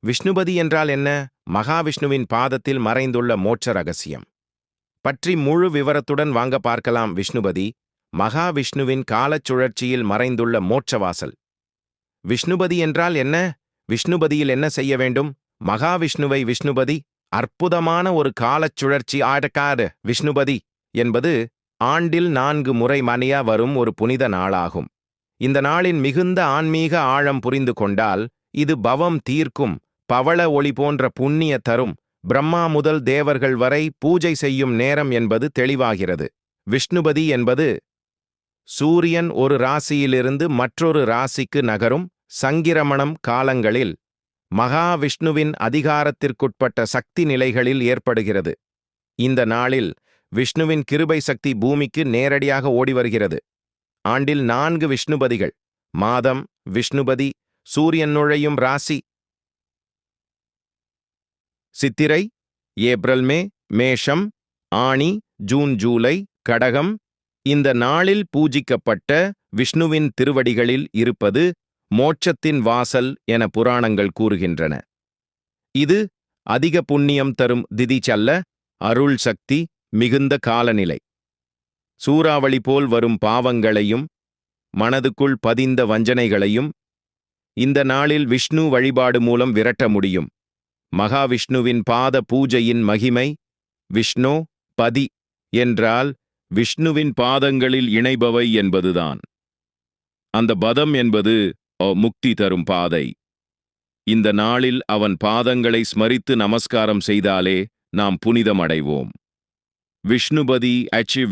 விஷ்ணுபதி என்றால் என்ன? மகாவிஷ்ணுவின் பாதத்தில் மறைந்துள்ள மோட்ச ரகசியம் பற்றி முழு விவரத்துடன் வாங்க பார்க்கலாம். விஷ்ணுபதி மகாவிஷ்ணுவின் காலச் சுழற்சியில் மறைந்துள்ள மோட்சவாசல். விஷ்ணுபதி என்றால் என்ன? விஷ்ணுபதியில் என்ன செய்ய வேண்டும்? மகாவிஷ்ணுவை விஷ்ணுபதி அற்புதமான ஒரு காலச் சுழற்சி ஆடக்காடு. விஷ்ணுபதி என்பது ஆண்டில் 4 முறை மணியா வரும் ஒரு புனித நாளாகும். இந்த நாளின் மிகுந்த ஆன்மீக ஆழம் புரிந்து கொண்டால் இது பவம் தீர்க்கும், பவள ஒளி போன்ற புண்ணிய தரும், பிரம்மா முதல் தேவர்கள் வரை பூஜை செய்யும் நேரம் என்பது தெளிவாகிறது. விஷ்ணுபதி என்பது சூரியன் ஒரு ராசியிலிருந்து மற்றொரு ராசிக்கு நகரும் சங்கிரமணம் காலங்களில் மகாவிஷ்ணுவின் அதிகாரத்திற்குட்பட்ட சக்தி நிலைகளில் ஏற்படுகிறது. இந்த நாளில் விஷ்ணுவின் கிருபை சக்தி பூமிக்கு நேரடியாக ஓடி வருகிறது. ஆண்டில் 4 விஷ்ணுபதிகள். மாதம் விஷ்ணுபதி சூரியன் நுழையும் ராசி சித்திரை, ஏப்ரல், மே, மேஷம், ஆனி, ஜூன், ஜூலை, கடகம். இந்த நாளில் பூஜிக்கப்பட்ட விஷ்ணுவின் திருவடிகளில் இருப்பது மோட்சத்தின் வாசல் என புராணங்கள் கூறுகின்றன. இது அதிக புண்ணியம் தரும் திதி சல்ல, அருள் சக்தி மிகுந்த காலநிலை. சூறாவளி போல் வரும் பாவங்களையும் மனதுக்குள் பதிந்த வஞ்சனைகளையும் இந்த நாளில் விஷ்ணு வழிபாடு மூலம் விரட்ட முடியும். மகாவிஷ்ணுவின் பாத பூஜையின் மகிமை. விஷ்ணு பதி என்றால் விஷ்ணுவின் பாதங்களில் இணைபவை என்பதுதான். அந்த பதம் என்பது முக்தி தரும் பாதை. இந்த நாளில் அவன் பாதங்களை ஸ்மரித்து நமஸ்காரம் செய்தாலே நாம் புனிதமடைவோம். விஷ்ணுபதி விஷ்ணு